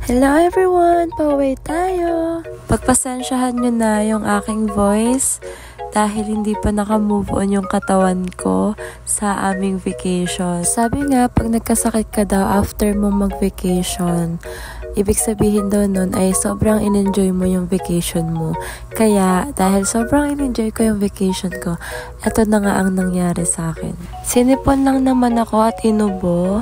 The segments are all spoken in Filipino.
Hello everyone! Pauwi tayo! Pagpasensyahan nyo na yung aking voice dahil hindi pa naka-move on yung katawan ko sa aming vacation. Sabi nga, pag nagkasakit ka daw after mo mag-vacation, ibig sabihin daw nun ay sobrang in-enjoy mo yung vacation mo. Kaya, dahil sobrang in-enjoy ko yung vacation ko, eto na nga ang nangyari sa akin. Sinipon lang naman ako at inubo.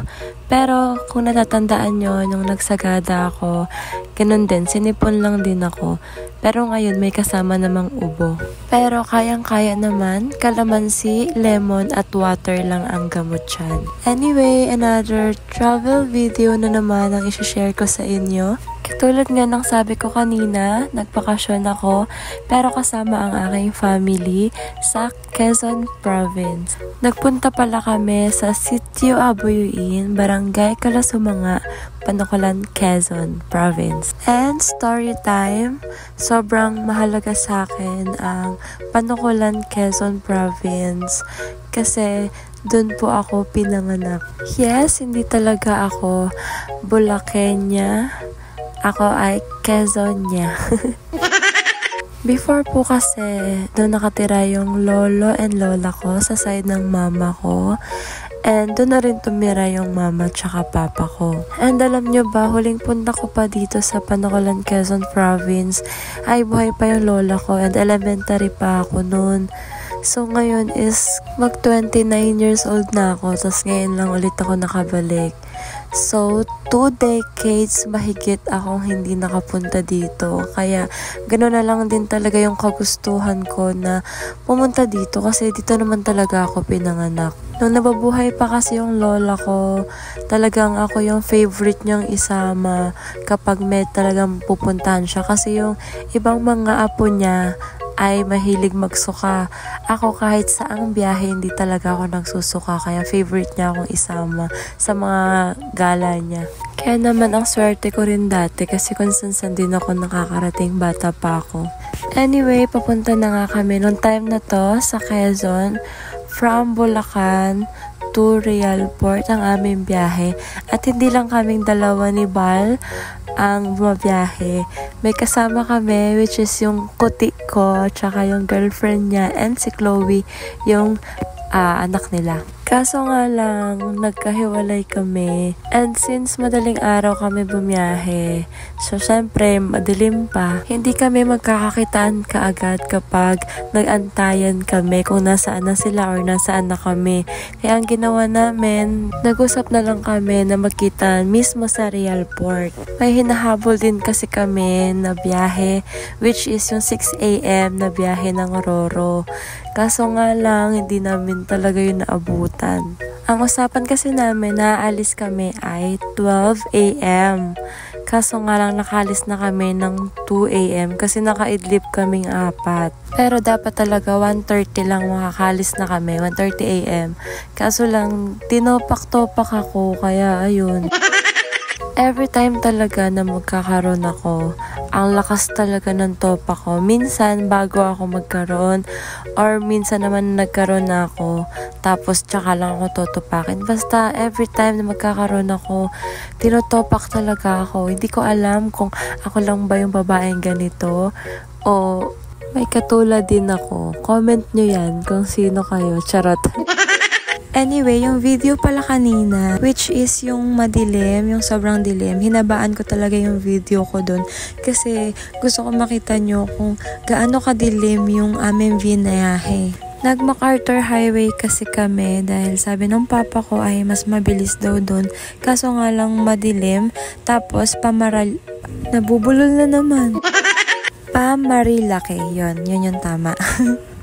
Pero kung natatandaan nyo, nung nagsagada ako, ganun din, sinipon lang din ako. Pero ngayon may kasama namang ubo. Pero kayang-kaya naman, kalamansi, lemon at water lang ang gamot yan. Anyway, another travel video na naman ang isi-share ko sa inyo. Katulad nga ng sabi ko kanina, nagpakasyon ako pero kasama ang aking family sa Quezon Province. Nagpunta pala kami sa Sitio Abuyuin, Barangay Kalasumanga, Panukulan, Quezon Province. And story time, sobrang mahalaga sa akin ang Panukulan, Quezon Province kasi doon po ako pinanganak. Yes, hindi talaga ako Bulaqueña. Ako ay Quezonia. Before po kasi, doon nakatira yung lolo and lola ko sa side ng mama ko. And doon na rin tumira yung mama tsaka papa ko. And alam nyo ba, huling punta ko pa dito sa Panukulan, Quezon Province, ay buhay pa yung lola ko and elementary pa ako noon. So ngayon is mag 29 years old na ako, tapos ngayon lang ulit ako nakabalik. So, 2 decades mahigit akong hindi nakapunta dito. Kaya, gano'n na lang din talaga yung kagustuhan ko na pumunta dito kasi dito naman talaga ako pinanganak. Nung nababuhay pa kasi yung lola ko, talagang ako yung favorite niyang isama kapag may talagang pupuntahan siya. Kasi yung ibang mga apo niya ay mahilig magsuka. Ako kahit saang biyahe, hindi talaga ako nagsusuka. Kaya favorite niya akong isama sa mga gala niya. Kaya naman ang swerte ko rin dati kasi kung din ako nakakarating, bata pa ako. Anyway, papunta na nga kami nung time na to sa Quezon. From Bulacan to Realport ang aming biyahe. At hindi lang kaming dalawa ni Bal ang bumabiyahe. May kasama kami which is yung kuti ko tsaka yung girlfriend niya and si Chloe yung anak nila. Kaso nga lang, nagkahiwalay kami. And since madaling araw kami bumiyahe, so syempre, madilim pa, hindi kami magkakakitaan kaagad kapag nag-antayan kami kung nasaan na sila or nasaan na kami. Kaya ang ginawa namin, nag-usap na lang kami na magkita mismo sa Realport. May hinahabol din kasi kami na biyahe, which is yung 6 AM na biyahe ng Roro. Kaso nga lang, hindi namin talaga yun naabutan. Ang usapan kasi namin na aalis kami ay 12 AM. Kaso nga lang nakaalis na kami ng 2 AM kasi nakaidlip kaming 4. Pero dapat talaga 1:30 lang makakalis na kami, 1:30 AM. Kaso lang, tinopak-topak ako, kaya ayun. Every time talaga na magkakaroon ako, ang lakas talaga ng topa ko. Minsan, bago ako magkaroon, or minsan naman nagkaroon na ako, tapos tsaka lang ako tutupakin. Basta, every time na magkakaroon ako, tinotopak talaga ako. Hindi ko alam kung ako lang ba yung babaeng ganito, o may katulad din ako. Comment nyo yan kung sino kayo. Charot. Anyway, yung video pala kanina, which is yung madilim, yung sobrang dilim, hinabaan ko talaga yung video ko dun kasi gusto ko makita nyo kung gaano kadilim yung aming binayahe. Nag-MacArthur Highway kasi kami dahil sabi ng papa ko ay mas mabilis daw dun. Kaso nga lang madilim, tapos nabubulol na naman. Marilake, yun yung tama.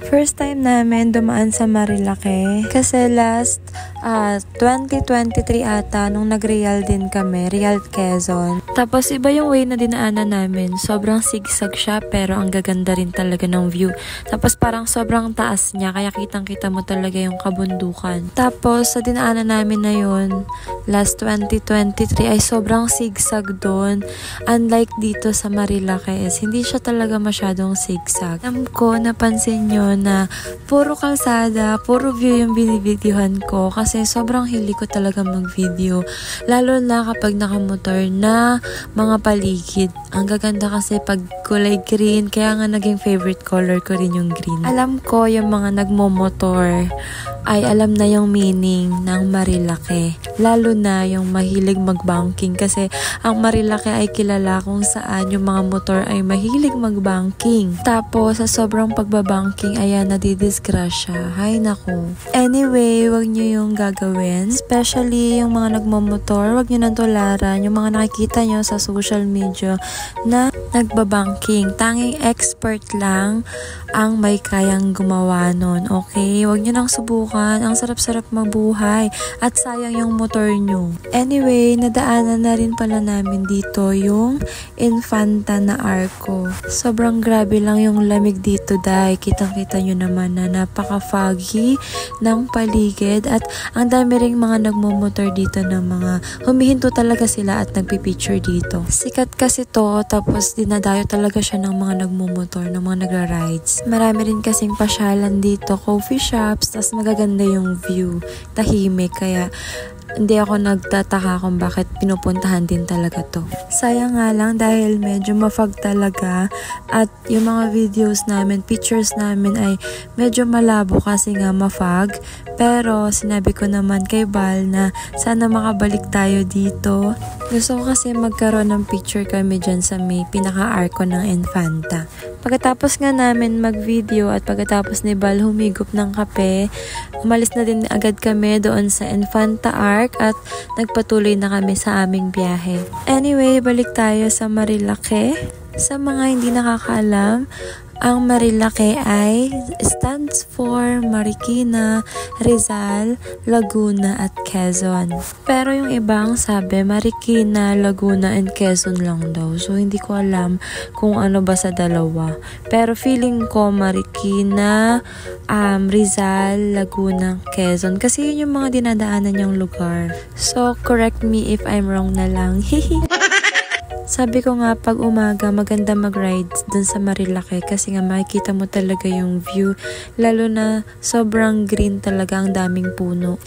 First time namin dumaan sa Marilake kasi last 2023 ata nung nag-Real din kami, Real Quezon. Tapos iba yung way na dinaanan namin. Sobrang sigsag siya pero ang gaganda rin talaga ng view. Tapos parang sobrang taas niya kaya kitang-kita mo talaga yung kabundukan. Tapos sa dinaanan namin na yun, last 2023 ay sobrang sigsag doon. Unlike dito sa Marilake hindi siya talaga masyadong sigsag. Alam ko, napansin nyo na puro kalsada, puro view yung binibidyohan ko kasi sobrang hili ko talaga mag-video. Lalo na kapag nakamotor na mga paligid. Ang gaganda kasi pag kulay green, kaya nga naging favorite color ko rin yung green. Alam ko yung mga nagmomotor ay alam na yung meaning ng Marilake. Lalo na yung mahilig mag-banking kasi ang Marilake ay kilala kung saan yung mga motor ay mahilig mag-banking. Tapos sa sobrang pagbabanking, ayan, nadidisgrasya. Hay naku. Anyway, wag nyo yung gagawin. Especially yung mga nagmomotor, wag nyo nang tularan yung mga nakikita nyo sa social media na nagbabanking. Tanging expert lang ang may kayang gumawa nun. Okay? Wag nyo nang subukan. Ang sarap-sarap mabuhay. At sayang yung motor nyo. Anyway, nadaanan na rin pala namin dito yung Infanta na Arco. Sobrang grabe lang yung lamig dito dahil kitang-kita nyo naman na napaka-foggy ng paligid at ang dami ring mga nagmumotor dito na mga humihinto talaga sila at nagpipicture dito. Sikat kasi to, tapos dinadayo talaga siya ng mga nagmumotor, ng mga nagra-rides. Marami rin kasing pasyalan dito, coffee shops, tas magaganda yung view. Tahimik, kaya hindi ako nagtataka kung bakit pinupuntahan din talaga to. Sayang nga lang dahil medyo mafog talaga at yung mga videos namin, pictures namin ay medyo malabo kasi nga mafog. Pero sinabi ko naman kay Val na sana makabalik tayo dito. Gusto ko kasi magkaroon ng picture kami dyan sa may pinaka-arco ng Infanta. Pagkatapos nga namin mag-video at pagkatapos ni Val humigop ng kape, umalis na din agad kami doon sa Infanta Arc at nagpatuloy na kami sa aming biyahe. Anyway, balik tayo sa Marilake. Sa mga hindi nakakaalam, ang Marilake ay stands for Marikina, Rizal, Laguna at Quezon. Pero yung ibang sabi Marikina, Laguna and Quezon lang daw. So hindi ko alam kung ano ba sa dalawa. Pero feeling ko Marikina, Rizal, Laguna, Quezon. Kasi yun yung mga dinadaanan yung lugar. So correct me if I'm wrong na lang. Sabi ko nga pag umaga maganda mag-ride dun sa Marilake kasi nga makikita mo talaga yung view, lalo na sobrang green talaga, ang daming puno.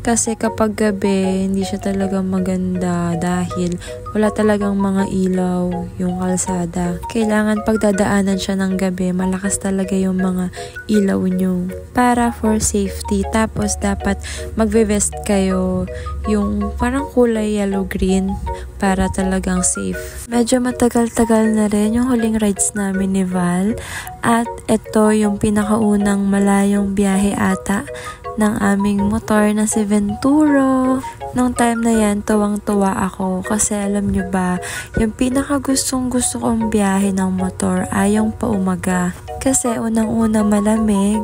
Kasi kapag gabi, hindi siya talaga maganda dahil wala talagang mga ilaw yung kalsada. Kailangan pagdadaanan siya ng gabi, malakas talaga yung mga ilaw nyo para for safety. Tapos dapat magve-vest kayo yung parang kulay yellow-green para talagang safe. Medyo matagal-tagal na rin yung huling rides namin ni Val at ito yung pinakaunang malayong biyahe ata ng aming motor na si Venturo. Nung time na yan, tuwang-tuwa ako kasi alam nyo ba, yung pinakagustong-gusto kong biyahe ng motor ay yung paumaga. Kasi unang-una malamig,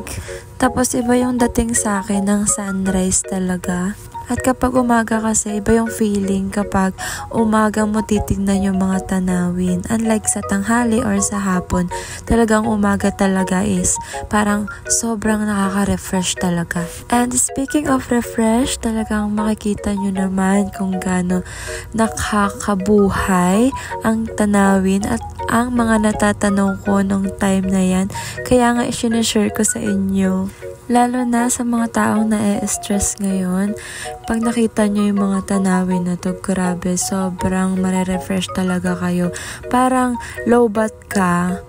tapos iba yung dating sa akin ng sunrise talaga. At kapag umaga kasi, iba yung feeling kapag umaga mo titignan yung mga tanawin. Unlike sa tanghali or sa hapon, talagang umaga talaga is parang sobrang nakaka-refresh talaga. And speaking of refresh, talagang makikita nyo naman kung gaano nakakabuhay ang tanawin at ang mga natatanong ko nung time na yan. Kaya nga isinashare ko sa inyo. Lalo na sa mga taong na-stress ngayon, pag nakita nyo yung mga tanawin na to, grabe, sobrang marerefresh talaga kayo. Parang low-bat ka,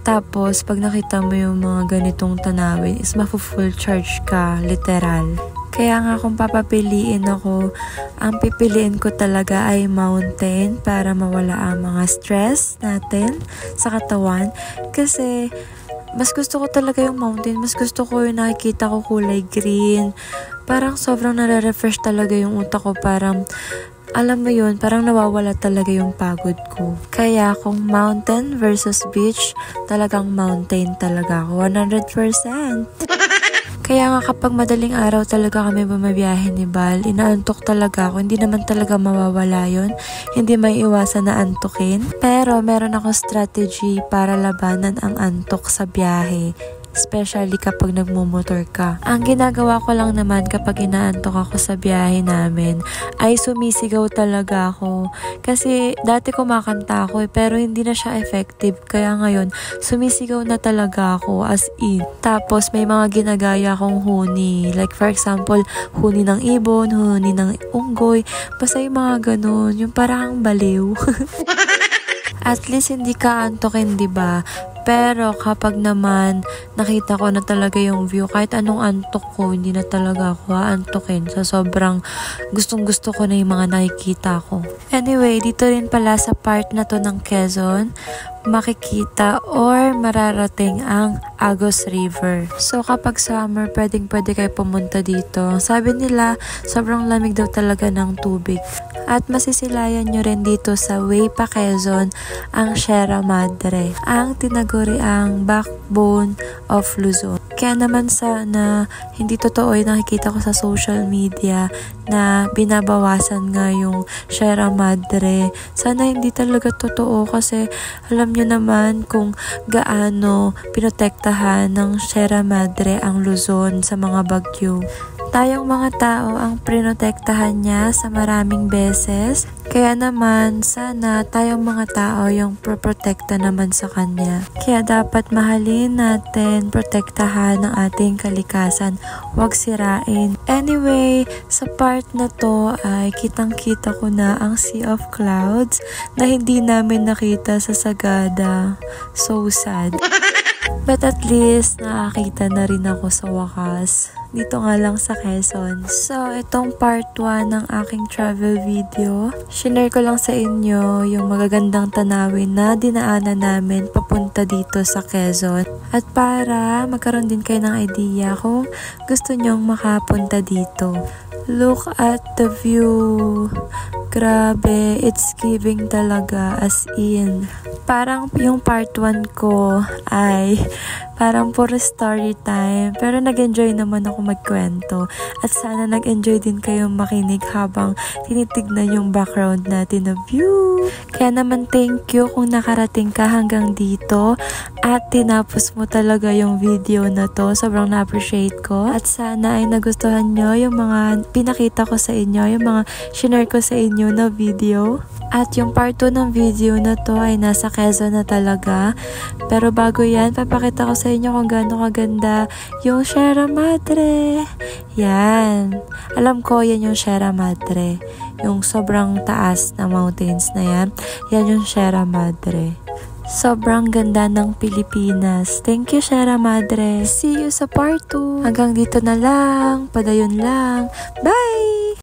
tapos pag nakita mo yung mga ganitong tanawin, is mafu-full charge ka, literal. Kaya nga kung papapiliin ako, ang pipiliin ko talaga ay mountain para mawala ang mga stress natin sa katawan. Kasi mas gusto ko talaga yung mountain. Mas gusto ko yung nakikita ko kulay green. Parang sobrang nare-refresh talaga yung utak ko. Parang, alam mo yun, parang nawawala talaga yung pagod ko. Kaya kung mountain versus beach, talagang mountain talaga ako. 100%. Kaya nga kapag madaling araw talaga kami bumabiyahe ni Val, inaantok talaga ako. Hindi naman talaga mawawala yun. Hindi may iwasan na antukin. Pero meron ako strategy para labanan ang antok sa biyahe. especially kapag nagmumotor ka. Ang ginagawa ko lang naman kapag inaantok ako sa biyahe namin ay sumisigaw talaga ako. Kasi dati kumakanta ako pero hindi na siya effective. Kaya ngayon, sumisigaw na talaga ako as in. Tapos may mga ginagaya akong huni. Like for example, huni ng ibon, huni ng unggoy. Basta yung mga ganun. Yung parang baliw. At least hindi ka antokin, 'di ba? Pero kapag naman nakita ko na talaga yung view, kahit anong antok ko, hindi na talaga ako aantokin. So sobrang gustong-gusto ko na yung mga nakikita ko. Anyway, dito rin pala sa part na to ng Quezon, makikita or mararating ang Agos River. So kapag summer, pwede kayo pumunta dito. Sabi nila, sobrang lamig daw talaga ng tubig. At masisilayan nyo rin dito sa Way pa Quezon ang Sierra Madre, ang tinaguri ang backbone of Luzon. Kaya naman sana hindi totoo yung nakikita ko sa social media na binabawasan nga yung Sierra Madre. Sana hindi talaga totoo kasi alam nyo naman kung gaano pinotektahan ng Sierra Madre ang Luzon sa mga bagyo. Tayong mga tao ang prinotektahan niya sa maraming beses. Kaya naman, sana tayong mga tao yung protekta naman sa kanya. Kaya dapat mahalin natin, protektahan ang ating kalikasan. Huwag sirain. Anyway, sa part na to ay kitang-kita ko na ang sea of clouds na hindi namin nakita sa Sagada. So sad. But at least, nakakita na rin ako sa wakas. Dito nga lang sa Quezon. So, itong part 1 ng aking travel video. Shinare ko lang sa inyo yung magagandang tanawin na dinaanan namin papunta dito sa Quezon. At para magkaroon din kayo ng idea kung gusto nyong makapunta dito. Look at the view. Grabe, it's giving talaga as in. Parang yung part 1 ko ay parang puro story time. Pero nag-enjoy naman ako magkwento. At sana nag-enjoy din kayong makinig habang tinitignan yung background natin na view. Kaya naman thank you kung nakarating ka hanggang dito at tinapos mo talaga yung video na to. Sobrang na-appreciate ko. At sana ay nagustuhan nyo yung mga pinakita ko sa inyo, yung mga shinare ko sa inyo na video. At yung part 2 ng video na to ay nasa Quezon na talaga. Pero bago yan, papakita ko sa inyo kung gaano kaganda yung Sierra Madre. Yan. Alam ko, yan yung Sierra Madre. Yung sobrang taas na mountains na yan. Yan yung Sierra Madre. Sobrang ganda ng Pilipinas. Thank you, Sierra Madre. See you sa part 2. Hanggang dito na lang. Padayon lang. Bye!